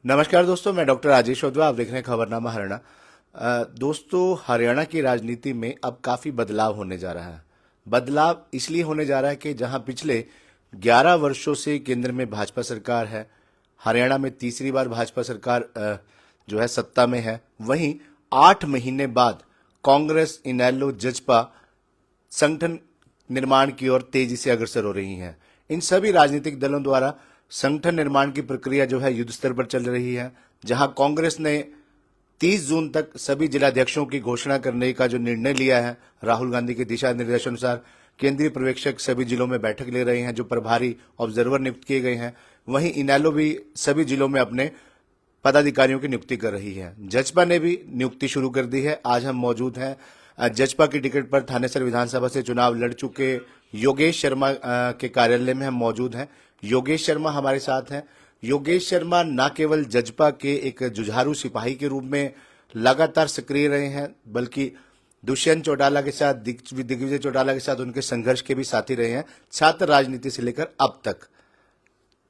नमस्कार दोस्तों, मैं डॉक्टर राजेश वधवा, आप देख रहे हैं खबरनामा हरियाणा। दोस्तों, हरियाणा की राजनीति में अब काफी बदलाव होने जा रहा है। बदलाव इसलिए होने जा रहा है कि जहां पिछले 11 वर्षों से केंद्र में भाजपा सरकार है, हरियाणा में तीसरी बार भाजपा सरकार जो है सत्ता में है, वहीं 8 महीने बाद कांग्रेस, इनेलो, जजपा संगठन निर्माण की ओर तेजी से अग्रसर हो रही हैं। इन सभी राजनीतिक दलों द्वारा संगठन निर्माण की प्रक्रिया जो है युद्ध स्तर पर चल रही है, जहां कांग्रेस ने 30 जून तक सभी जिलाध्यक्षों की घोषणा करने का जो निर्णय लिया है, राहुल गांधी के दिशा निर्देशानुसार केंद्रीय पर्यवेक्षक सभी जिलों में बैठक ले रहे हैं, जो प्रभारी ऑब्जर्वर नियुक्त किए गए हैं। वहीं इनेलो भी सभी जिलों में अपने पदाधिकारियों की नियुक्ति कर रही है। जजपा ने भी नियुक्ति शुरू कर दी है। आज हम मौजूद हैं जजपा की टिकट पर थानेसर विधानसभा से चुनाव लड़ चुके योगेश शर्मा के कार्यालय में हम मौजूद हैं। योगेश शर्मा हमारे साथ हैं। योगेश शर्मा न केवल जजपा के एक जुझारू सिपाही के रूप में लगातार सक्रिय रहे हैं, बल्कि दुष्यंत चौटाला के साथ, दिग्विजय चौटाला के साथ उनके संघर्ष के भी साथी रहे हैं, छात्र राजनीति से लेकर अब तक।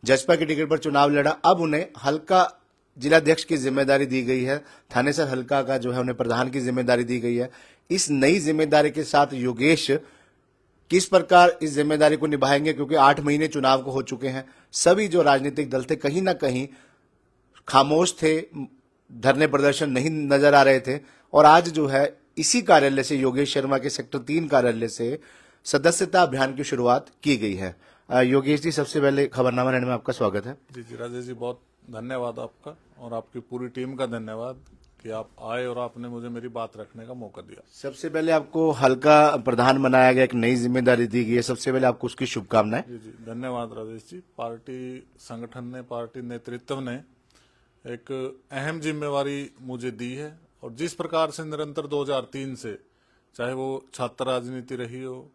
जजपा की टिकट पर चुनाव लड़ा, अब उन्हें हल्का जिलाध्यक्ष की जिम्मेदारी दी गई है। थानेसर हल्का का जो है उन्हें प्रधान की जिम्मेदारी दी गई है। इस नई जिम्मेदारी के साथ योगेश किस प्रकार इस जिम्मेदारी को निभाएंगे, क्योंकि 8 महीने चुनाव को हो चुके हैं। सभी जो राजनीतिक दल थे कहीं ना कहीं खामोश थे, धरने प्रदर्शन नहीं नजर आ रहे थे, और आज जो है इसी कार्यालय से, योगेश शर्मा के सेक्टर 3 कार्यालय से सदस्यता अभियान की शुरुआत की गई है। योगेश जी, सबसे पहले खबरनामा रहने में आपका स्वागत है। जी जी राजेश जी, बहुत धन्यवाद आपका और आपकी पूरी टीम का धन्यवाद कि आप आए और आपने मुझे मेरी बात रखने का मौका दिया। सबसे पहले आपको हल्का प्रधान बनाया गया, एक नई जिम्मेदारी दी गई है, सबसे पहले आपको उसकी शुभकामनाएं। जी जी धन्यवाद राजेश जी। पार्टी संगठन ने, पार्टी नेतृत्व ने एक अहम जिम्मेवारी मुझे दी है, और जिस प्रकार से निरंतर 2003 से, चाहे वो छात्र राजनीति रही हो,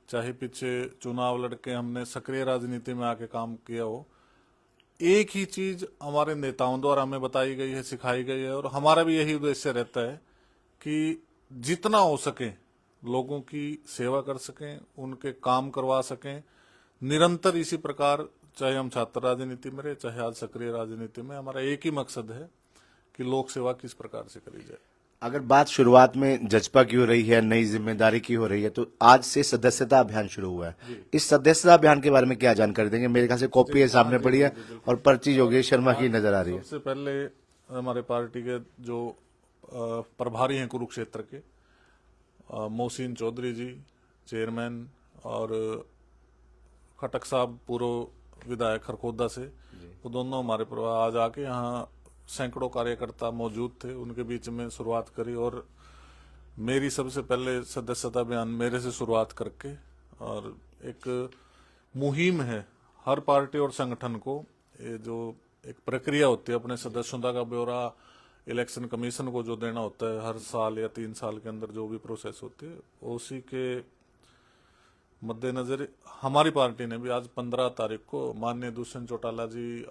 चाहे पीछे चुनाव लड़के हमने सक्रिय राजनीति में आके काम किया हो, एक ही चीज हमारे नेताओं द्वारा हमें बताई गई है, सिखाई गई है, और हमारा भी यही उद्देश्य रहता है कि जितना हो सके लोगों की सेवा कर सकें, उनके काम करवा सकें। निरंतर इसी प्रकार, चाहे हम छात्र राजनीति में रहे, चाहे आज सक्रिय राजनीति में, हमारा एक ही मकसद है कि लोक सेवा किस प्रकार से करी जाए। अगर बात शुरुआत में जजपा की हो रही है, नई जिम्मेदारी की हो रही है, तो आज से सदस्यता अभियान शुरू हुआ है। इस सदस्यता अभियान के बारे में क्या जानकारी देंगे? मेरे ख्याल से कॉपी है सामने पड़ी है और पर्ची योगेश शर्मा की नजर आ रही है। सबसे पहले हमारे पार्टी के जो प्रभारी हैं कुरुक्षेत्र के, मोहसिन चौधरी जी चेयरमैन, और खटक साहब पूर्व विधायक खरखोदा से, वो दोनों हमारे आज आके यहाँ सैकड़ों कार्यकर्ता मौजूद थे, उनके बीच में शुरुआत करी, और मेरी सबसे पहले सदस्यता अभियान मेरे से शुरुआत करके, और एक मुहिम है हर पार्टी और संगठन को, ये जो एक प्रक्रिया होती है अपने सदस्यता का ब्यौरा इलेक्शन कमीशन को जो देना होता है हर साल या 3 साल के अंदर, जो भी प्रोसेस होती है, उसी के मद्देनजर हमारी पार्टी ने भी आज 15 तारीख को माननीय दुष्यंत चौटाला जी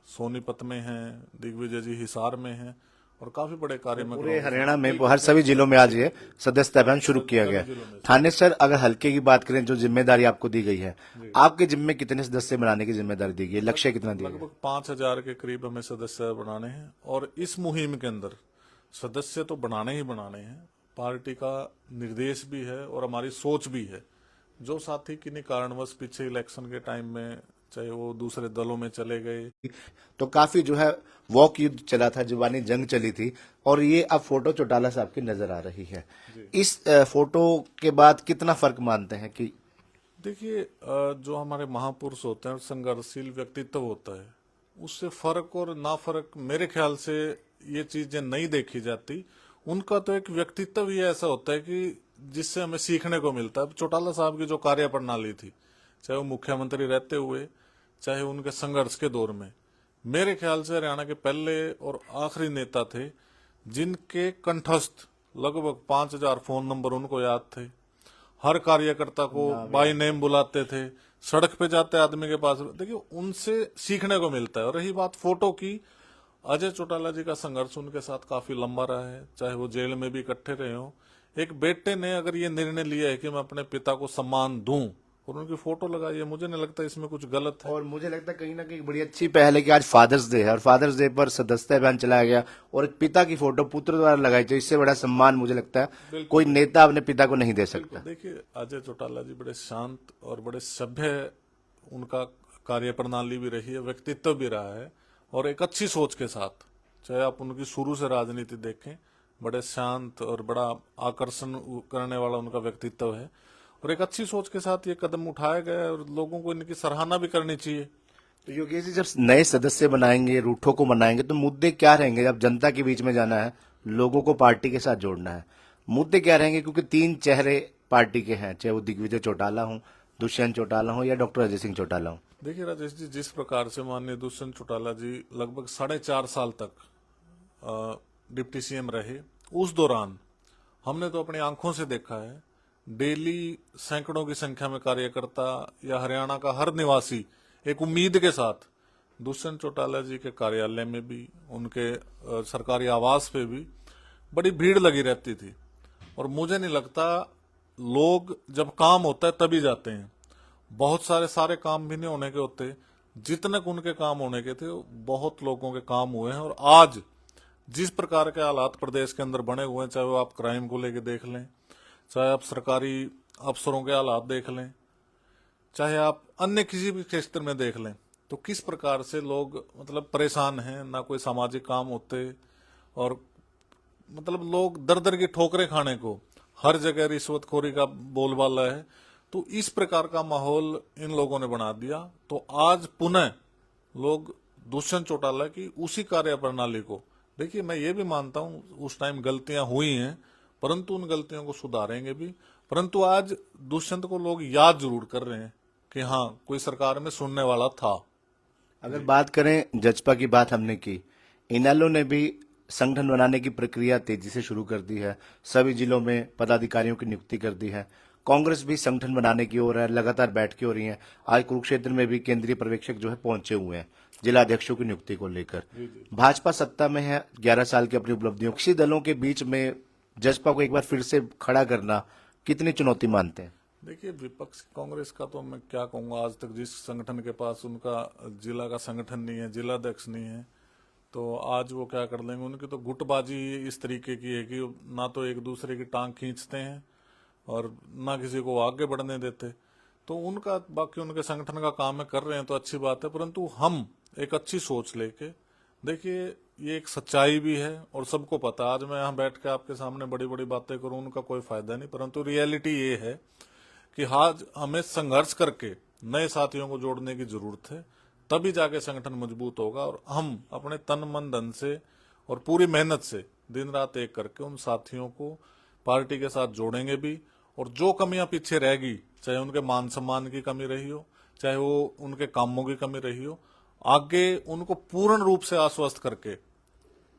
सोनीपत में हैं, दिग्विजय जी हिसार में हैं, और काफी बड़े कार्य में पूरे हरियाणा में हर सभी जिलों में आज ये सदस्यता अभियान शुरू किया गया। थानेसर, अगर हल्के की बात करें, जो जिम्मेदारी आपको दी गई है, आपके जिम्मे कितने सदस्य बनाने की जिम्मेदारी दी गई है? लक्ष्य कितना दिया? लगभग 5000 के करीब हमें सदस्य बनाने हैं, और इस मुहिम के अंदर सदस्य तो बनाने ही बनाने हैं। पार्टी का निर्देश भी है और हमारी सोच भी है। जो साथी किन्हीं कारणवश पीछे इलेक्शन के टाइम में, चाहे वो दूसरे दलों में चले गए, तो काफी जो है वॉक युद्ध चला था, जुबानी जंग चली थी, और ये अब फोटो चौटाला साहब की नजर आ रही है। इस फोटो के बाद कितना फर्क मानते हैं कि? देखिए, जो हमारे महापुरुष होते हैं और संघर्षशील व्यक्तित्व होता है, उससे फर्क और ना फर्क मेरे ख्याल से ये चीजें नहीं देखी जाती। उनका तो एक व्यक्तित्व ही ऐसा होता है कि जिससे हमें सीखने को मिलता है। चौटाला साहब की जो कार्य प्रणाली थी, चाहे वो मुख्यमंत्री रहते हुए, चाहे उनके संघर्ष के दौर में, मेरे ख्याल से हरियाणा के पहले और आखिरी नेता थे जिनके कंठस्थ लगभग 5000 फोन नंबर उनको याद थे। हर कार्यकर्ता को बाय नेम बुलाते थे, सड़क पे जाते आदमी के पास। देखिए, उनसे सीखने को मिलता है। और रही बात फोटो की, अजय चौटाला जी का संघर्ष उनके साथ काफी लंबा रहा है, चाहे वो जेल में भी इकट्ठे रहे हो। एक बेटे ने अगर ये निर्णय लिया है कि मैं अपने पिता को सम्मान दूं, और उनकी फोटो लगाई है। मुझे नहीं लगता इसमें कुछ गलत है। और मुझे लगता है कहीं ना कहीं बड़ी अच्छी पहल है कि आज फादर्स डे है और फादर्स डे पर सदस्यता अभियान चलाया गया और एक पिता की फोटो पुत्र द्वारा लगाई जाए, इससे बड़ा सम्मान मुझे लगता है कोई नेता अपने पिता को नहीं दे सकता। देखिए, अजय चौटाला जी बड़े शांत और बड़े सभ्य उनका कार्य प्रणाली भी रही है, व्यक्तित्व भी रहा है, और एक अच्छी सोच के साथ, चाहे आप उनकी शुरू से राजनीति देखें, बड़े शांत और बड़ा आकर्षण करने वाला उनका व्यक्तित्व है, और एक अच्छी सोच के साथ ये कदम उठाया गया है और लोगों को इनकी सराहना भी करनी चाहिए। तो योगेश जी, जब नए सदस्य बनाएंगे, रूठों को मनाएंगे, तो मुद्दे क्या रहेंगे? जब जनता के बीच में जाना है, लोगों को पार्टी के साथ जोड़ना है, मुद्दे क्या रहेंगे? क्योंकि 3 चेहरे पार्टी के हैं, चाहे वो दिग्विजय चौटाला हो, दुष्यंत चौटाला हो या डॉक्टर अजय सिंह चौटाला हो। देखिए राजेश जी, जिस प्रकार से माननीय दुष्यंत चौटाला जी लगभग 4.5 साल तक डिप्टी सीएम रहे, उस दौरान हमने तो अपनी आंखों से देखा है, डेली सैकड़ों की संख्या में कार्यकर्ता या हरियाणा का हर निवासी एक उम्मीद के साथ दुष्यंत चौटाला जी के कार्यालय में भी, उनके सरकारी आवास पे भी बड़ी भीड़ लगी रहती थी। और मुझे नहीं लगता, लोग जब काम होता है तभी जाते हैं, बहुत सारे काम भी नहीं होने के होते, जितने उनके काम होने के थे बहुत लोगों के काम हुए हैं। और आज जिस प्रकार के हालात प्रदेश के अंदर बने हुए हैं, चाहे वो आप क्राइम को लेके देख लें, चाहे आप सरकारी अफसरों के हालात देख लें, चाहे आप अन्य किसी भी क्षेत्र में देख लें, तो किस प्रकार से लोग मतलब परेशान हैं, ना कोई सामाजिक काम होते, और मतलब लोग दर दर की ठोकरें खाने को, हर जगह रिश्वतखोरी का बोलबाला है। तो इस प्रकार का माहौल इन लोगों ने बना दिया। तो आज पुनः लोग दुष्यंत चौटाला की उसी कार्य प्रणाली को, देखिए मैं ये भी मानता हूं उस टाइम गलतियां हुई हैं, परंतु उन गलतियों को सुधारेंगे भी। परंतु आज दुष्यंत को लोग याद जरूर कर रहे हैं कि हाँ, कोई सरकार में सुनने वाला था। अगर बात करें, जजपा की बात हमने की, इनेलो ने भी संगठन बनाने की प्रक्रिया तेजी से शुरू कर दी है, सभी जिलों में पदाधिकारियों की नियुक्ति कर दी है। कांग्रेस भी संगठन बनाने की ओर है, लगातार बैठकें हो रही हैं। आज कुरुक्षेत्र में भी केंद्रीय पर्यवेक्षक जो है पहुंचे हुए हैं जिला अध्यक्षों की नियुक्ति को लेकर। भाजपा सत्ता में है, 11 साल की अपनी उपलब्धियों, किसी दलों के बीच में जजपा को एक बार फिर से खड़ा करना कितनी चुनौती मानते हैं? देखिए, विपक्ष कांग्रेस का तो मैं क्या कहूंगा, आज तक जिस संगठन के पास उनका जिला का संगठन नहीं है, जिला अध्यक्ष नहीं है, तो आज वो क्या कर लेंगे। उनकी तो गुटबाजी इस तरीके की है कि ना तो एक दूसरे की टांग खींचते हैं और ना किसी को आगे बढ़ने देते। तो उनका, बाकी उनके संगठन का काम है, कर रहे हैं तो अच्छी बात है, परंतु हम एक अच्छी सोच लेके, देखिए ये एक सच्चाई भी है और सबको पता। आज मैं यहाँ बैठ के आपके सामने बड़ी बड़ी बातें करूं, उनका कोई फायदा नहीं, परंतु रियलिटी ये है कि आज हमें संघर्ष करके नए साथियों को जोड़ने की जरूरत है, तभी जाके संगठन मजबूत होगा। और हम अपने तन मन धन से और पूरी मेहनत से दिन रात एक करके उन साथियों को पार्टी के साथ जोड़ेंगे भी। और जो कमियां पीछे रहेगी, चाहे उनके मान सम्मान की कमी रही हो, चाहे वो उनके कामों की कमी रही हो, आगे उनको पूर्ण रूप से आश्वस्त करके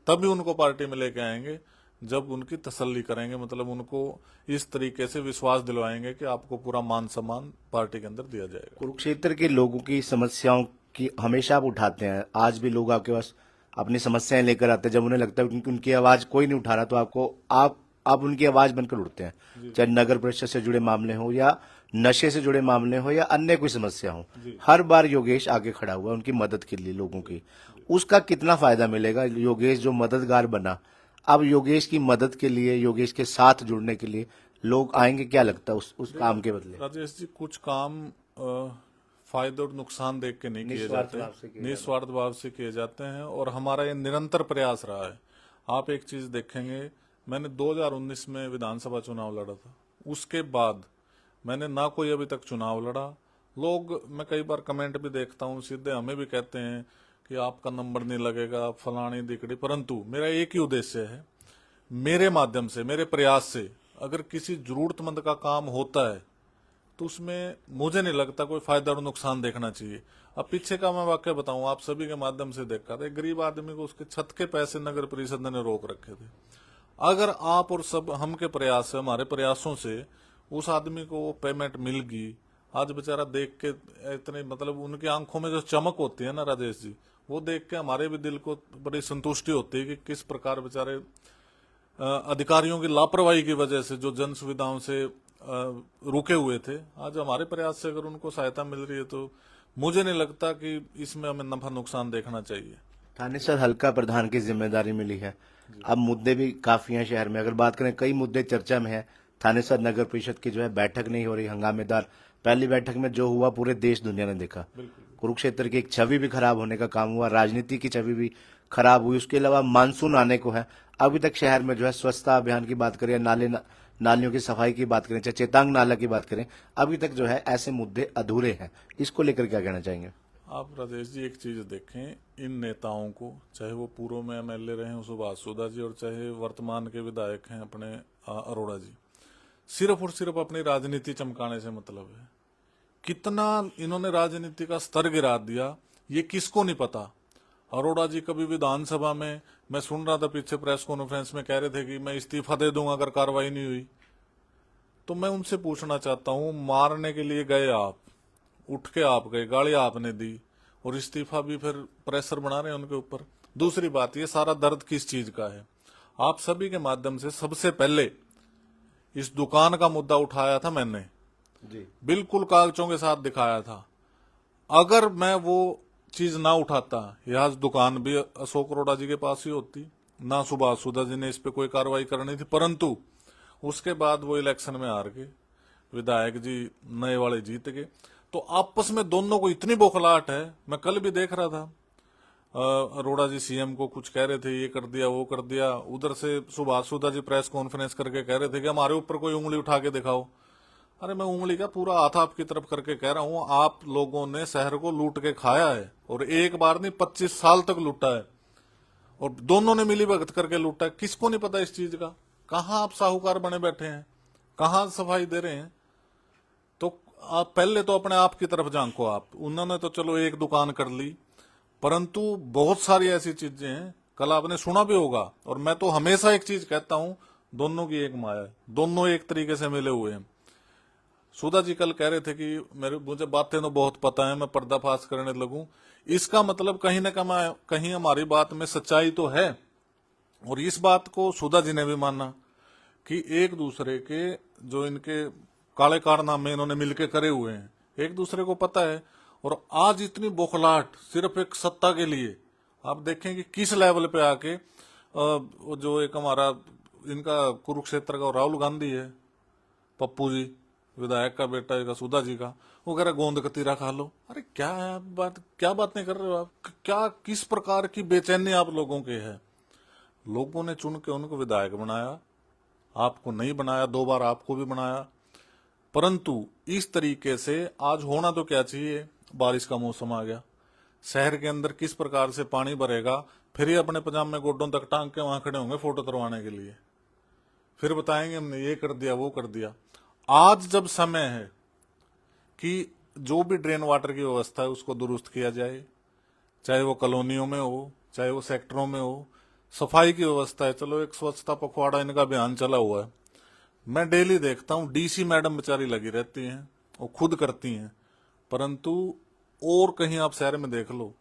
तभी उनको पार्टी में लेके आएंगे, जब उनकी तसल्ली करेंगे, मतलब उनको इस तरीके से विश्वास दिलवाएंगे कि आपको पूरा मान सम्मान पार्टी के अंदर दिया जाएगा। कुरुक्षेत्र के लोगों की समस्याओं की हमेशा आप उठाते हैं, आज भी लोग आपके पास अपनी समस्याएं लेकर आते हैं। जब उन्हें लगता है कि उनकी आवाज कोई नहीं उठा रहा, तो आपको आप उनकी आवाज बनकर उठते हैं, चाहे नगर परिषद से जुड़े मामले हो या नशे से जुड़े मामले हो या अन्य कोई समस्या हो। हर बार योगेश आगे खड़ा हुआ उनकी मदद के लिए, लोगों की। उसका कितना फायदा मिलेगा? योगेश जो मददगार बना, अब योगेश की मदद के लिए, योगेश के साथ जुड़ने के लिए लोग आएंगे, क्या लगता है उस काम के बदले? राजेश जी, कुछ काम फायदे और नुकसान देख के नहीं किए जाते, निस्वार्थ भाव से किए जाते हैं, और हमारा ये निरंतर प्रयास रहा है। आप एक चीज देखेंगे, मैंने 2019 में विधानसभा चुनाव लड़ा था, उसके बाद मैंने ना कोई अभी तक चुनाव लड़ा। लोग, मैं कई बार कमेंट भी देखता हूँ, सीधे हमें भी कहते हैं कि आपका नंबर नहीं लगेगा, फलानी दिकड़ी, परंतु मेरा एक ही उद्देश्य है, मेरे माध्यम से, मेरे प्रयास से अगर किसी जरूरतमंद का काम होता है तो उसमें मुझे नहीं लगता कोई फायदा और नुकसान देखना चाहिए। अब पीछे का मैं वाक्य बताऊं, आप सभी के माध्यम से देखा था, एक गरीब आदमी को उसके छत के पैसे नगर परिषद ने रोक रखे थे। अगर आप और सब हम के प्रयास से, हमारे प्रयासों से उस आदमी को वो पेमेंट मिल गई, आज बेचारा देख के इतने, मतलब उनकी आंखों में जो चमक होती है ना राजेश जी, वो देख के हमारे भी दिल को बड़ी संतुष्टि होती है कि किस प्रकार बेचारे अधिकारियों की लापरवाही की वजह से जो जन सुविधाओं से रुके हुए थे। आज हमारे प्रयास से अगर उनको सहायता मिल रही है तो मुझे नहीं लगता कि इसमें हमें नफा नुकसान देखना चाहिए। थानेसर हल्का प्रधान की जिम्मेदारी मिली है। अब मुद्दे भी काफी हैं शहर में। अगर बात करें, कई मुद्दे चर्चा में है। थानेसर नगर परिषद की जो है बैठक नहीं हो रही, हंगामेदार। पहली बैठक में जो हुआ पूरे देश दुनिया ने देखा। कुरुक्षेत्र की एक छवि भी खराब होने का काम हुआ, राजनीति की छवि भी खराब हुई। उसके अलावा मानसून आने को है। अभी तक शहर में जो है स्वच्छता अभियान की बात करें, नालियों की सफाई की बात करें, चाहे चेतांग नाला की बात करें, अभी तक जो है ऐसे मुद्दे अधूरे हैं। इसको लेकर क्या कहना चाहेंगे? आप राजेश जी एक चीज देखें, इन नेताओं को, चाहे वो पूर्व में एमएलए रहे हैं सुभाष सुधा जी और चाहे वर्तमान के विधायक हैं अपने अरोड़ा जी, सिर्फ और सिर्फ अपनी राजनीति चमकाने से मतलब है। कितना इन्होंने राजनीति का स्तर गिरा दिया ये किसको नहीं पता। अरोड़ा जी कभी विधानसभा में, मैं सुन रहा था पीछे प्रेस कॉन्फ्रेंस में कह रहे थे कि मैं इस्तीफा दे दूंगा अगर कार्रवाई नहीं हुई। तो मैं उनसे पूछना चाहता हूं, मारने के लिए गए आप, उठ के आप गए, गाली आपने दी और इस्तीफा भी फिर प्रेशर बना रहे हैं उनके ऊपर। दूसरी बात, ये सारा दर्द किस चीज का है? आप सभी के माध्यम से सबसे पहले इस दुकान का मुद्दा उठाया था मैंने जी, बिल्कुल कागजों के साथ दिखाया था। अगर मैं वो चीज ना उठाता, यह आज दुकान भी अशोक अरोड़ा जी के पास ही होती, ना सुभाष सुधा जी ने इस पे कोई कार्रवाई करनी थी। परंतु उसके बाद वो इलेक्शन में हार गए, विधायक जी नए वाले जीत गए। तो आपस में दोनों को इतनी बौखलाहट है। मैं कल भी देख रहा था, अरोड़ा जी सीएम को कुछ कह रहे थे, ये कर दिया वो कर दिया। उधर से सुभाष सुधा जी प्रेस कॉन्फ्रेंस करके कह रहे थे कि हमारे ऊपर कोई उंगली उठा के दिखाओ। अरे मैं उंगली का पूरा हाथ आपकी तरफ करके कह रहा हूं, आप लोगों ने शहर को लूट के खाया है और एक बार नहीं 25 साल तक लूटा है और दोनों ने मिली भगत करके लूटा है। किसको नहीं पता इस चीज का? कहां आप साहूकार बने बैठे हैं, कहां सफाई दे रहे हैं? तो आप पहले तो अपने आप की तरफ झांको। आप, उन्होंने तो चलो एक दुकान कर ली, परंतु बहुत सारी ऐसी चीजें हैं, कल आपने सुना भी होगा। और मैं तो हमेशा एक चीज कहता हूं, दोनों की एक माया है, दोनों एक तरीके से मिले हुए हैं। सुधा जी कल कह रहे थे कि मुझे बातें तो बहुत पता है, मैं पर्दाफाश करने लगूं। इसका मतलब कहीं ना कहीं हमारी बात में सच्चाई तो है। और इस बात को सुधा जी ने भी माना कि एक दूसरे के जो इनके काले कारनामे इन्होंने मिलके करे हुए हैं, एक दूसरे को पता है। और आज इतनी बौखलाहट सिर्फ एक सत्ता के लिए, आप देखें कि किस लेवल पे आके जो एक हमारा इनका कुरुक्षेत्र का राहुल गांधी है, पप्पू जी विधायक का बेटा है सुधा जी का, वो कह रहा गोंद कतीरा खा लो। अरे क्या है बात, क्या बातें कर रहे हो आप? क्या किस प्रकार की बेचैनी आप लोगों के है? लोगों ने चुन के उनको विधायक बनाया, आपको नहीं बनाया, 2 बार आपको भी बनाया। परंतु इस तरीके से आज होना तो क्या चाहिए? बारिश का मौसम आ गया, शहर के अंदर किस प्रकार से पानी भरेगा, फिर ही अपने पजामे गोडों तक टांग के वहां खड़े होंगे फोटो करवाने के लिए, फिर बताएंगे हमने ये कर दिया वो कर दिया। आज जब समय है कि जो भी ड्रेन वाटर की व्यवस्था है उसको दुरुस्त किया जाए, चाहे वो कॉलोनियों में हो चाहे वो सेक्टरों में हो। सफाई की व्यवस्था है, चलो एक स्वच्छता पखवाड़ा इनका अभियान चला हुआ है, मैं डेली देखता हूं, डीसी मैडम बेचारी लगी रहती हैं, वो खुद करती हैं। परंतु और कहीं आप शहर में देख लो,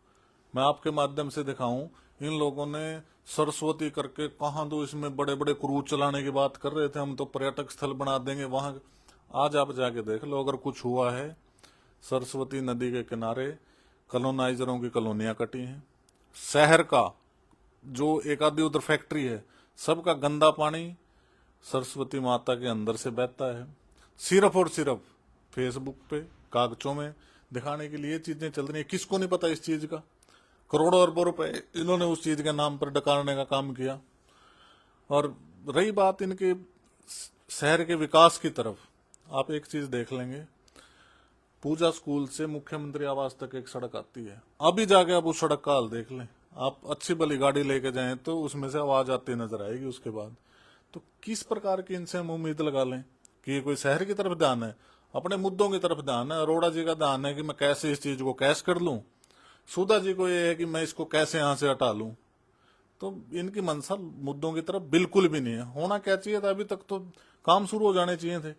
मैं आपके माध्यम से दिखाऊं, इन लोगों ने सरस्वती करके कहां दो इसमें बड़े बड़े क्रूज चलाने की बात कर रहे थे, हम तो पर्यटक स्थल बना देंगे वहां। आज आप जाके देख लो अगर कुछ हुआ है। सरस्वती नदी के किनारे कॉलोनाइजरों की कॉलोनियां कटी हैं, शहर का जो एक आधी उधर फैक्ट्री है, सबका गंदा पानी सरस्वती माता के अंदर से बहता है। सिर्फ और सिर्फ फेसबुक पे कागजों में दिखाने के लिए चीजें चल रही है। किसको नहीं पता इस चीज का? करोड़ों अरबों रुपए इन्होंने उस चीज के नाम पर डकारने का काम किया। और रही बात इनके शहर के विकास की तरफ, आप एक चीज देख लेंगे, पूजा स्कूल से मुख्यमंत्री आवास तक एक सड़क आती है, अभी जाके आप उस सड़क का हाल देख लें। आप अच्छी भली गाड़ी लेके जाएं तो उसमें से आवाज आती नजर आएगी उसके बाद। तो किस प्रकार की इनसे हम उम्मीद लगा लें कि ये कोई शहर की तरफ ध्यान है? अपने मुद्दों की तरफ ध्यान है। अरोड़ा जी का ध्यान है कि मैं कैसे इस चीज को कैश कर लूं, सुधा जी को ये है कि मैं इसको कैसे यहां से हटा लूं। तो इनकी मंशा मुद्दों की तरफ बिल्कुल भी नहीं है। होना क्या चाहिए था, अभी तक तो काम शुरू हो जाने चाहिए थे।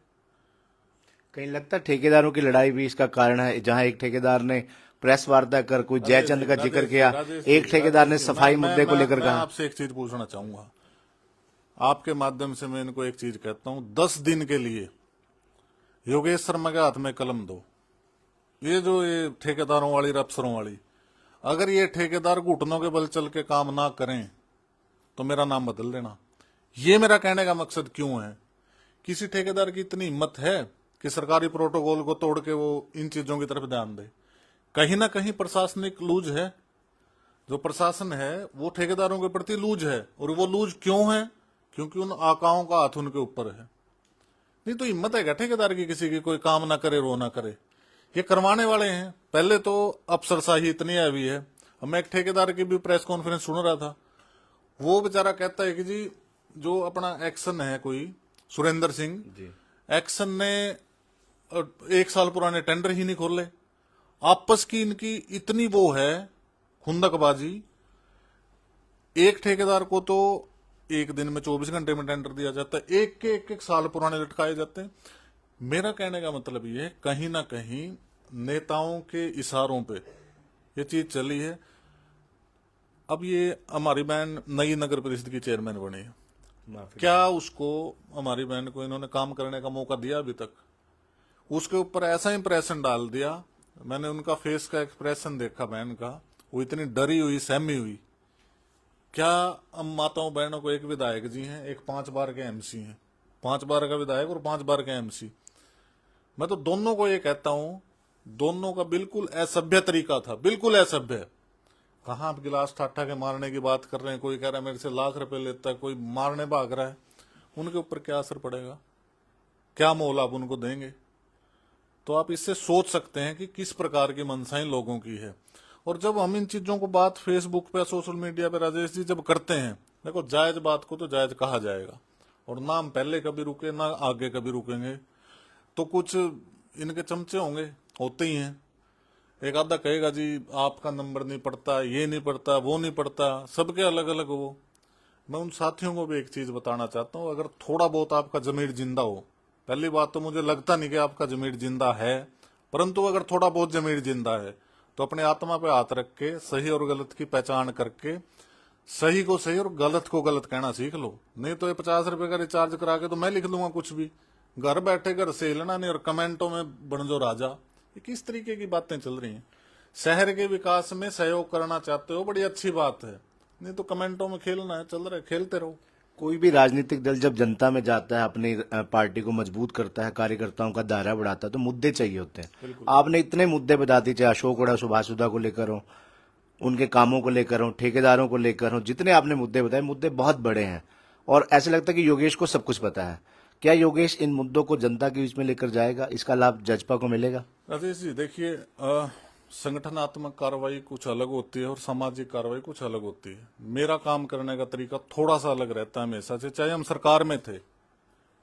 कहीं लगता है ठेकेदारों की लड़ाई भी इसका कारण है, जहां एक ठेकेदार ने प्रेस वार्ता कर कोई जयचंद का जिक्र किया, एक ठेकेदार ने सफाई मुद्दे को लेकर मैं कहा। आपसे एक चीज पूछना चाहूंगा, आपके माध्यम से मैं इनको एक चीज कहता हूं, 10 दिन के लिए योगेश शर्मा के हाथ में कलम दो। ये ठेकेदारों वाली और अफसरों वाली, अगर ये ठेकेदार घुटनों के बल चल के काम ना करें तो मेरा नाम बदल देना। ये मेरा कहने का मकसद क्यों है। किसी ठेकेदार की इतनी हिम्मत है कि सरकारी प्रोटोकॉल को तोड़ के वो इन चीजों की तरफ ध्यान दे। कहीं ना कहीं प्रशासनिक लूज है, जो प्रशासन है वो ठेकेदारों के प्रति लूज है। और वो लूज क्यों है, क्योंकि उन आकाओं का हाथ उनके ऊपर है। नहीं तो हिम्मत है क्या ठेकेदार की किसी की कोई काम ना करे, रो ना करे। ये करवाने वाले हैं। पहले तो अफसरशाही इतनी हैवी है। अब मैं एक ठेकेदार की भी प्रेस कॉन्फ्रेंस सुन रहा था, वो बेचारा कहता है कि जी जो अपना एक्शन है, कोई सुरेंद्र सिंह एक्शन ने 1 साल पुराने टेंडर ही नहीं खोले। आपस की इनकी इतनी वो है खुंदकबाजी। एक ठेकेदार को तो एक दिन में 24 घंटे में टेंडर दिया जाता है, एक साल पुराने लटकाए जाते हैं। मेरा कहने का मतलब ये है, कहीं ना कहीं नेताओं के इशारों पे ये चीज चली है। अब ये हमारी बहन नई नगर परिषद की चेयरमैन बनी है, क्या उसको, हमारी बहन को इन्होंने काम करने का मौका दिया अभी तक? उसके ऊपर ऐसा इंप्रेशन डाल दिया। मैंने उनका फेस का एक्सप्रेशन देखा बहन का, वो इतनी डरी हुई, सहमी हुई। क्या हम माताओं बहनों को, एक विधायक जी हैं, एक 5 बार के एमसी हैं, 5 बार का विधायक और 5 बार के एमसी। मैं तो दोनों को ये कहता हूं, दोनों का बिल्कुल असभ्य तरीका था, बिल्कुल असभ्य। कहां आप गिलास ठाठा के मारने की बात कर रहे हैं, कोई कह रहा है मेरे से लाख रुपए लेता है, कोई मारने भाग रहा है। उनके ऊपर क्या असर पड़ेगा, क्या मोल आप उनको देंगे? तो आप इससे सोच सकते हैं कि किस प्रकार की मनसाएं लोगों की है। और जब हम इन चीजों को बात फेसबुक पे, सोशल मीडिया पे राजेश जी जब करते हैं, देखो जायज बात को तो जायज कहा जाएगा, और ना हम पहले कभी रुके ना आगे कभी रुकेंगे। तो कुछ इनके चमचे होंगे, होते ही हैं। एक आधा कहेगा जी आपका नंबर नहीं पड़ता, ये नहीं पड़ता, वो नहीं पड़ता, सबके अलग अलग वो। मैं उन साथियों को भी एक चीज बताना चाहता हूँ, अगर थोड़ा बहुत आपका जमीर जिंदा हो, पहली बात तो मुझे लगता नहीं कि आपका जमीर जिंदा है, परंतु अगर थोड़ा बहुत जमीर जिंदा है तो अपने आत्मा पे हाथ रख के सही और गलत की पहचान करके सही को सही और गलत को गलत कहना सीख लो। नहीं तो ये 50 रुपए का रिचार्ज करा के तो मैं लिख दूंगा कुछ भी, घर बैठे घर से हिलना नहीं और कमेंटों में बन जो राजा। ये किस तरीके की बातें चल रही हैं? शहर के विकास में सहयोग करना चाहते हो, बड़ी अच्छी बात है, नहीं तो कमेंटों में खेलना है, चल रहा है, खेलते रहो। कोई भी राजनीतिक दल जब जनता में जाता है, अपनी पार्टी को मजबूत करता है, कार्यकर्ताओं का दायरा बढ़ाता है, तो मुद्दे चाहिए होते हैं। आपने इतने मुद्दे बता दिए, चाहे अशोक और सुभाषुदा को लेकर हो, उनके कामों को लेकर हो, ठेकेदारों को लेकर हो, जितने आपने मुद्दे बताए, मुद्दे बहुत बड़े हैं और ऐसे लगता है कि योगेश को सब कुछ पता है। क्या योगेश इन मुद्दों को जनता के बीच में लेकर जाएगा? इसका लाभ जजपा को मिलेगा? राजेश जी देखिए, संगठनात्मक कार्रवाई कुछ अलग होती है और सामाजिक कार्रवाई कुछ अलग होती है। मेरा काम करने का तरीका थोड़ा सा अलग रहता है हमेशा से, चाहे हम सरकार में थे।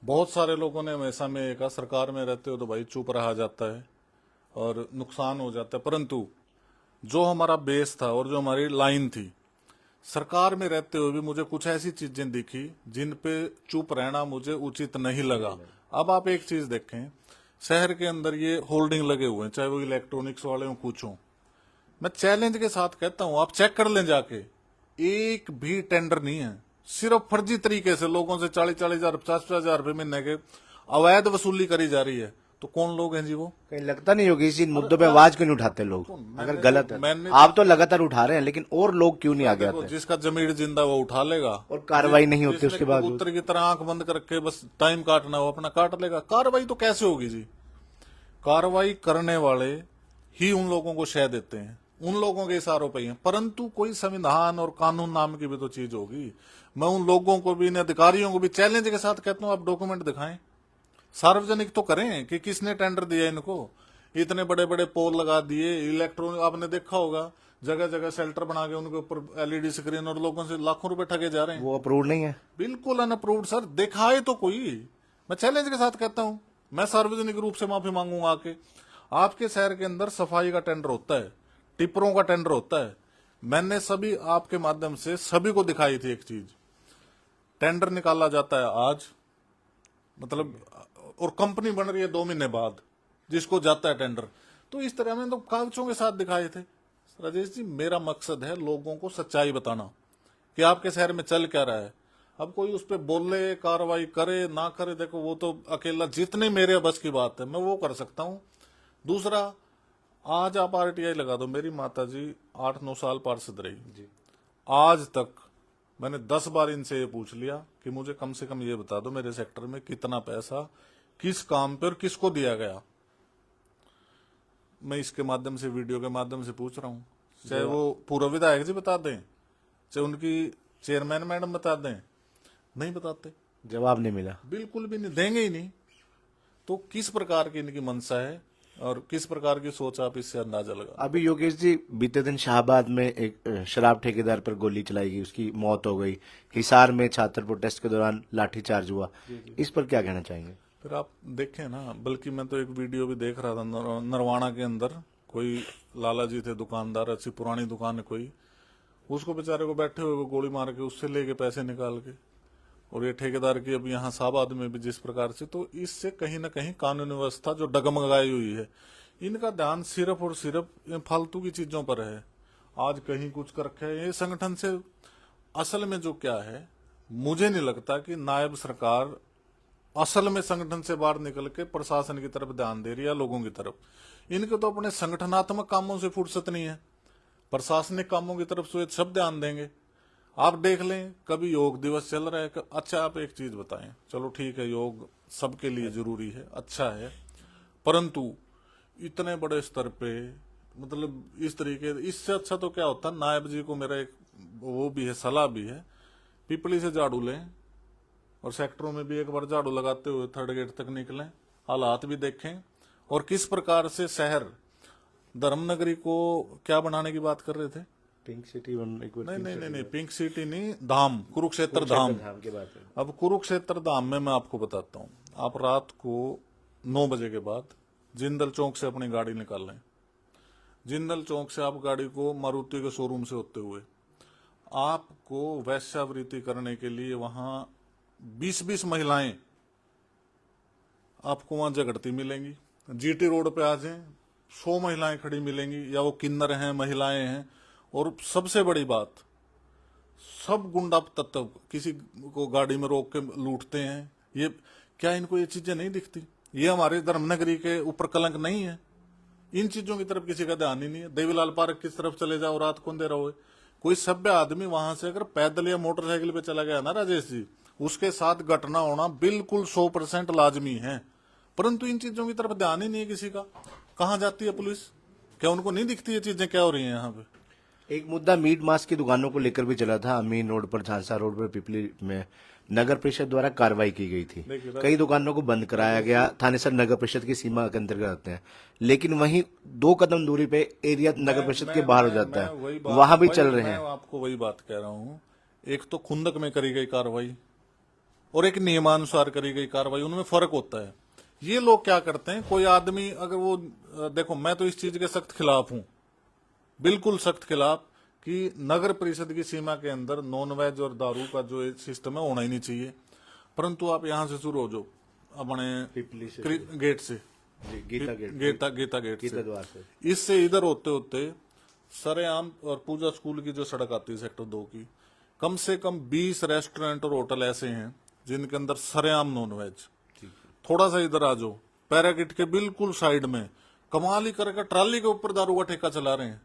बहुत सारे लोगों ने हमेशा में कहा सरकार में रहते हो तो भाई चुप रहा जाता है और नुकसान हो जाता है, परंतु जो हमारा बेस था और जो हमारी लाइन थी, सरकार में रहते हुए भी मुझे कुछ ऐसी चीजें दिखी जिन पे चुप रहना मुझे उचित नहीं लगा। अब आप एक चीज देखें, शहर के अंदर ये होल्डिंग लगे हुए हैं, चाहे वो इलेक्ट्रॉनिक्स वाले हो कुछ हो, मैं चैलेंज के साथ कहता हूं आप चेक कर लें जाके, एक भी टेंडर नहीं है। सिर्फ फर्जी तरीके से लोगों से 40-40 हजार 50-50 हजार रुपए महीने के अवैध वसूली करी जा रही है। तो कौन लोग हैं जी वो? कहीं लगता नहीं होगी इन मुद्दों पे आवाज क्यों नहीं उठाते लोग? अगर गलत है, आप तो लगातार उठा रहे हैं, लेकिन और लोग क्यों नहीं आगे आते? जिसका जमीर जिंदा वो उठा लेगा और कार्रवाई नहीं होती उसके बाद, कबूतर की तरह आंख बंद करके बस टाइम काटना हो अपना काट लेगा। कार्रवाई तो कैसे होगी जी? कार्रवाई करने वाले ही उन लोगों को शह देते हैं, उन लोगों के इशारों पर ही हैं। परंतु कोई संविधान और कानून नाम की भी तो चीज होगी। मैं उन लोगों को भी, इन अधिकारियों को भी चैलेंज के साथ कहता हूं आप डॉक्यूमेंट दिखाएं, सार्वजनिक तो करें कि किसने टेंडर दिया इनको। इतने बड़े बड़े पोल लगा दिए, इलेक्ट्रॉनिक, आपने देखा होगा जगह जगह शेल्टर बना के उनके ऊपर एलईडी स्क्रीन, और लोगों से लाखों रुपए ठगे जा रहे हैं। वो अप्रूव नहीं है, बिल्कुल अनअप्रूव्ड सर। दिखाए तो कोई, मैं चैलेंज के साथ कहता हूं, मैं सार्वजनिक रूप से माफी मांगूंगा आके। आपके शहर के अंदर सफाई का टेंडर होता है, टिपरों का टेंडर होता है, मैंने सभी आपके माध्यम से सभी को दिखाई थी एक चीज। टेंडर निकाला जाता है आज, मतलब, और कंपनी बन रही है 2 महीने बाद जिसको जाता है टेंडर। तो इस तरह हमने तो कागजों के साथ दिखाए थे। राजेश जी मेरा मकसद है लोगों को सच्चाई बताना कि आपके शहर में चल क्या रहा है। अब कोई उस पर बोले, कार्रवाई करे ना करे, देखो वो तो अकेला जितने मेरे बस की बात है मैं वो कर सकता हूँ। दूसरा, आज आप आरटीआई लगा दो, मेरी माता जी 8-9 साल पार्षद रही, आज तक मैंने 10 बार इनसे ये पूछ लिया कि मुझे कम से कम ये बता दो मेरे सेक्टर में कितना पैसा किस काम पे और किसको दिया गया। मैं इसके माध्यम से, वीडियो के माध्यम से पूछ रहा हूँ, चाहे वो पूर्व विधायक जी बता दें, चाहे उनकी चेयरमैन मैडम बता दें, नहीं बताते, जवाब नहीं मिला। बिल्कुल भी नहीं देंगे ही नहीं। तो किस प्रकार की इनकी मंशा है और किस प्रकार की सोच, आप इससे अंदाजा लगा। अभी योगेश जी, बीते दिन शाहबाद में एक शराब ठेकेदार पर गोली चलाई गई, उसकी मौत हो गई। हिसार में छात्र प्रोटेस्ट के दौरान लाठीचार्ज हुआ, इस पर क्या कहना चाहेंगे? फिर आप देखें ना, बल्कि मैं तो एक वीडियो भी देख रहा था, नरवाना के अंदर कोई लाला जी थे दुकानदार, अच्छी पुरानी दुकान है कोई, उसको बेचारे को बैठे हुए को गोली मार के उससे लेके पैसे निकाल के, और ये ठेकेदार की अब यहाँ शाहबाद में भी जिस प्रकार से, तो इससे कहीं ना कहीं कानून व्यवस्था जो डगमगाई हुई है, इनका ध्यान सिर्फ और सिर्फ फालतू की चीजों पर है। आज कहीं कुछ कर रखा है, ये संगठन से असल में जो क्या है, मुझे नहीं लगता कि नायब सरकार असल में संगठन से बाहर निकल के प्रशासन की तरफ ध्यान दे रही है, लोगों की तरफ। इनके तो अपने संगठनात्मक कामों से फुर्सत नहीं है, प्रशासनिक कामों की तरफ से सब ध्यान देंगे। आप देख लें, कभी योग दिवस चल रहा है, अच्छा आप एक चीज बताएं, चलो ठीक है योग सबके लिए जरूरी है, अच्छा है, परंतु इतने बड़े स्तर पे, मतलब इस तरीके, इससे अच्छा तो क्या होता, नायब जी को मेरा एक वो भी है, सलाह भी है, पिपली से झाड़ू लें और सेक्टरों में भी एक बार झाड़ू लगाते हुए 3rd गेट तक निकलें, हालात भी देखें, और किस प्रकार से शहर धर्मनगरी को क्या बनाने की बात कर रहे थे, पिंक सिटी नहीं, पिंक सिटी नहीं, धाम, कुरुक्षेत्र धाम की बात है। अब कुरुक्षेत्र धाम में मैं आपको बताता हूँ, आप रात को 9 बजे के बाद जिंदल चौक से अपनी गाड़ी निकाल लें, जिंदल चौक से आप गाड़ी को मारुति के शोरूम से होते हुए आपको वैश्यावृत्ति करने के लिए वहां 20-20 महिलाएं आपको वहां झगड़ती मिलेंगी। जीटी रोड पे आ जाएं, 100 महिलाएं खड़ी मिलेंगी, या वो किन्नर हैं, महिलाएं हैं, और सबसे बड़ी बात, सब गुंडा तत्व किसी को गाड़ी में रोक के लूटते हैं। ये क्या इनको ये चीजें नहीं दिखती? ये हमारे धर्मनगरी के ऊपर कलंक नहीं है? इन चीजों की तरफ किसी का ध्यान ही नहीं है। देवीलाल पार्क किस तरफ चले जाओ, रात को अंधेरा हो, कोई सभ्य आदमी वहां से अगर पैदल या मोटरसाइकिल पे चला गया ना राजेश जी, उसके साथ घटना होना बिल्कुल 100% लाजमी है, परंतु इन चीजों की तरफ ध्यान ही नहीं है किसी का। कहाँ जाती है पुलिस? क्या उनको नहीं दिखती ये चीजें क्या हो रही हैं यहाँ पे? एक मुद्दा मीट मांस की दुकानों को लेकर भी चला था। अमीन रोड पर, झांसा रोड पर, पिपली में नगर परिषद द्वारा कार्रवाई की गई थी। कई दुकानों को बंद कराया गया। थानेसर नगर परिषद की सीमा के अंतर्गत आते हैं, लेकिन वहीं 2 कदम दूरी पे एरिया नगर परिषद के बाहर हो जाता है, वहां भी चल रहे हैं। मैं आपको वही बात कह रहा हूँ, एक तो खुंदक में करी गई कार्रवाई और एक नियमानुसार करी गई कार्रवाई, उनमें फर्क होता है। ये लोग क्या करते हैं, कोई आदमी अगर वो, देखो मैं तो इस चीज के सख्त खिलाफ हूं, बिल्कुल सख्त खिलाफ, कि नगर परिषद की सीमा के अंदर नॉन वेज और दारू का जो सिस्टम है होना ही नहीं चाहिए। परंतु आप यहां से शुरू हो जाओ अपने गेट से, गीता गेट से, इससे इधर होते होते सरेआम और पूजा स्कूल की जो सड़क आती है सेक्टर 2 की, कम से कम 20 रेस्टोरेंट और होटल ऐसे हैं जिनके अंदर सरेआम नॉन वेज। थोड़ा सा इधर आ जाओ, पैराकिट के बिल्कुल साइड में कमाल ही करके ट्राली के ऊपर दारू का ठेका चला रहे हैं,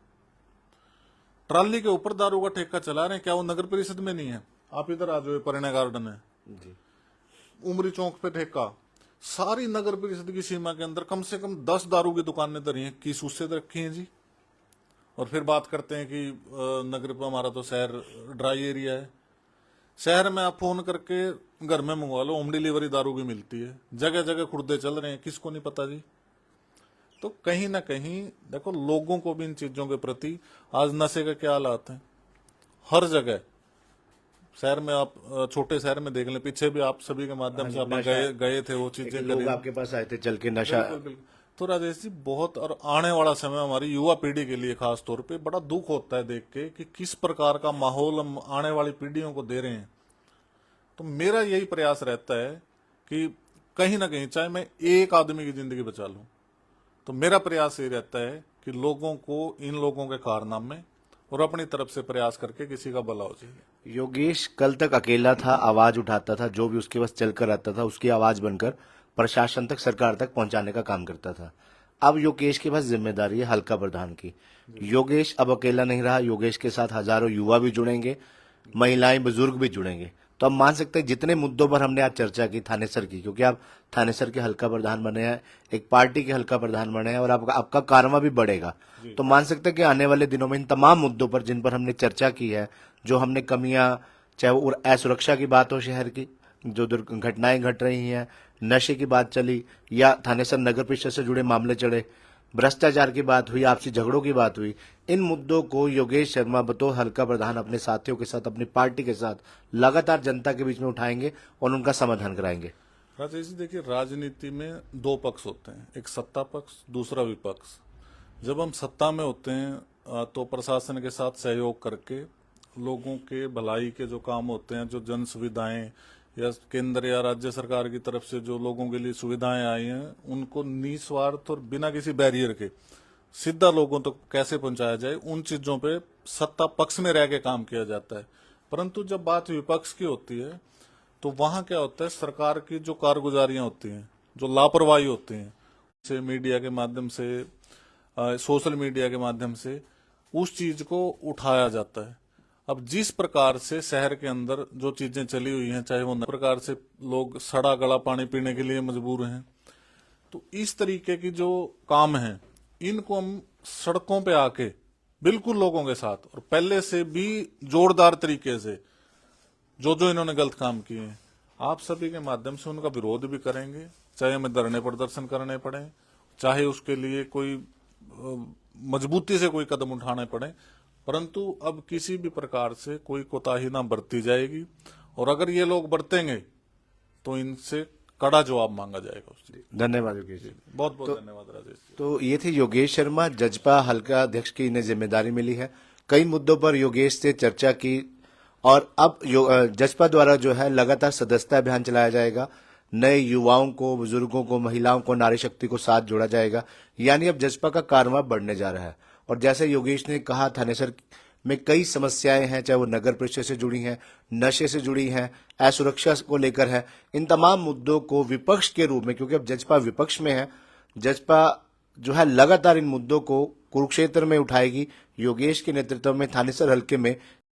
ट्राली के ऊपर दारू का ठेका चला रहे हैं। क्या वो नगर परिषद में नहीं है? आप इधर आ जाओ, परिणय गार्डन है, उमरी चौक पे ठेका, सारी नगर परिषद की सीमा के अंदर कम से कम 10 दारू की दुकानें धरी हैं। किस उससे रखी हैं जी? और फिर बात करते हैं कि नगर पर, हमारा तो शहर ड्राई एरिया है, शहर में आप फोन करके घर में मंगवा लो, होम डिलीवरी दारू की मिलती है, जगह जगह खुर्दे चल रहे हैं, किसको नहीं पता जी? तो कहीं ना कहीं देखो, लोगों को भी इन चीजों के प्रति, आज नशे का क्या हालात है हर जगह शहर में। आप छोटे शहर में देख लें, पीछे भी आप सभी के माध्यम से अपन गए थे, वो चीजें लोग आपके पास आए थे चल के, नशा। बिल्कुल। तो राजेश जी, बहुत, और आने वाला समय हमारी युवा पीढ़ी के लिए खास तौर पे बड़ा दुख होता है देख के कि किस प्रकार का माहौल हम आने वाली पीढ़ियों को दे रहे हैं। तो मेरा यही प्रयास रहता है कि कहीं ना कहीं, चाहे मैं एक आदमी की जिंदगी बचा लूं, तो मेरा प्रयास ये रहता है कि लोगों को इन लोगों के कारनामे और अपनी तरफ से प्रयास करके किसी का भला हो जाए। योगेश कल तक अकेला था, आवाज उठाता था, जो भी उसके पास चलकर आता था उसकी आवाज बनकर प्रशासन तक, सरकार तक पहुंचाने का काम करता था। अब योगेश के पास जिम्मेदारी है हल्का प्रधान की। योगेश अब अकेला नहीं रहा, योगेश के साथ हजारों युवा भी जुड़ेंगे, महिलाएं बुजुर्ग भी जुड़ेंगे। तो हम मान सकते हैं जितने मुद्दों पर हमने आज चर्चा की थानेसर की, क्योंकि आप थानेसर के हल्का प्रधान बने हैं, एक पार्टी के हल्का प्रधान बने हैं और आपका कारवा भी बढ़ेगा। तो मान सकते हैं कि आने वाले दिनों में इन तमाम मुद्दों पर जिन पर हमने चर्चा की है, जो हमने कमियां, चाहे वो असुरक्षा की बात हो, शहर की जो घटनाएं घट रही हैं, नशे की बात चली, या थानेसर नगर परिषद से जुड़े मामले चढ़े, भ्रष्टाचार की बात हुई, आपसी झगड़ों की बात हुई, इन मुद्दों को योगेश शर्मा बतौर हल्का प्रधान अपने साथियों के साथ, अपनी पार्टी के साथ लगातार जनता के बीच में उठाएंगे और उनका समाधान कराएंगे। राजेश जी, देखिए, राजनीति में दो पक्ष होते हैं, एक सत्ता पक्ष, दूसरा विपक्ष। जब हम सत्ता में होते हैं तो प्रशासन के साथ सहयोग करके लोगों के भलाई के जो काम होते हैं, जो जन सुविधाएं या केंद्र या राज्य सरकार की तरफ से जो लोगों के लिए सुविधाएं आई हैं, उनको निस्वार्थ और बिना किसी बैरियर के सीधा लोगों तक कैसे पहुंचाया जाए, उन चीजों पे सत्ता पक्ष में रह के काम किया जाता है। परंतु जब बात विपक्ष की होती है तो वहां क्या होता है, सरकार की जो कारगुजारियां होती हैं, जो लापरवाही होती हैं, से मीडिया के माध्यम से, सोशल मीडिया के माध्यम से उस चीज को उठाया जाता है। अब जिस प्रकार से शहर के अंदर जो चीजें चली हुई हैं, चाहे वो प्रकार से लोग सड़ा गला पानी पीने के लिए मजबूर हैं, तो इस तरीके की जो काम है, इनको हम सड़कों पे आके बिल्कुल लोगों के साथ और पहले से भी जोरदार तरीके से जो इन्होंने गलत काम किए हैं, आप सभी के माध्यम से उनका विरोध भी करेंगे, चाहे हमें धरने प्रदर्शन करने पड़े, चाहे उसके लिए कोई मजबूती से कोई कदम उठाने पड़े, परंतु अब किसी भी प्रकार से कोई कोताही ना बरती जाएगी। और अगर ये लोग बरतेंगे तो इनसे कड़ा जवाब मांगा जाएगा उससे। धन्यवाद योगेश जी। बहुत बहुत धन्यवाद राजेश जी। तो ये थे योगेश शर्मा, जजपा हल्का अध्यक्ष की इन्हें जिम्मेदारी मिली है। कई मुद्दों पर योगेश से चर्चा की और अब जजपा द्वारा जो है लगातार सदस्यता अभियान चलाया जाएगा। नए युवाओं को, बुजुर्गों को, महिलाओं को, नारी शक्ति को साथ जोड़ा जाएगा। यानी अब जजपा का कारवां बढ़ने जा रहा है। और जैसे योगेश ने कहा, थानेसर में कई समस्याएं हैं, चाहे वो नगर परिषद से जुड़ी हैं, नशे से जुड़ी हैं, असुरक्षा को लेकर है। इन तमाम मुद्दों को विपक्ष के रूप में, क्योंकि अब जजपा विपक्ष में है, जजपा जो है लगातार इन मुद्दों को कुरुक्षेत्र में उठाएगी। योगेश के नेतृत्व में थानेसर हल्के में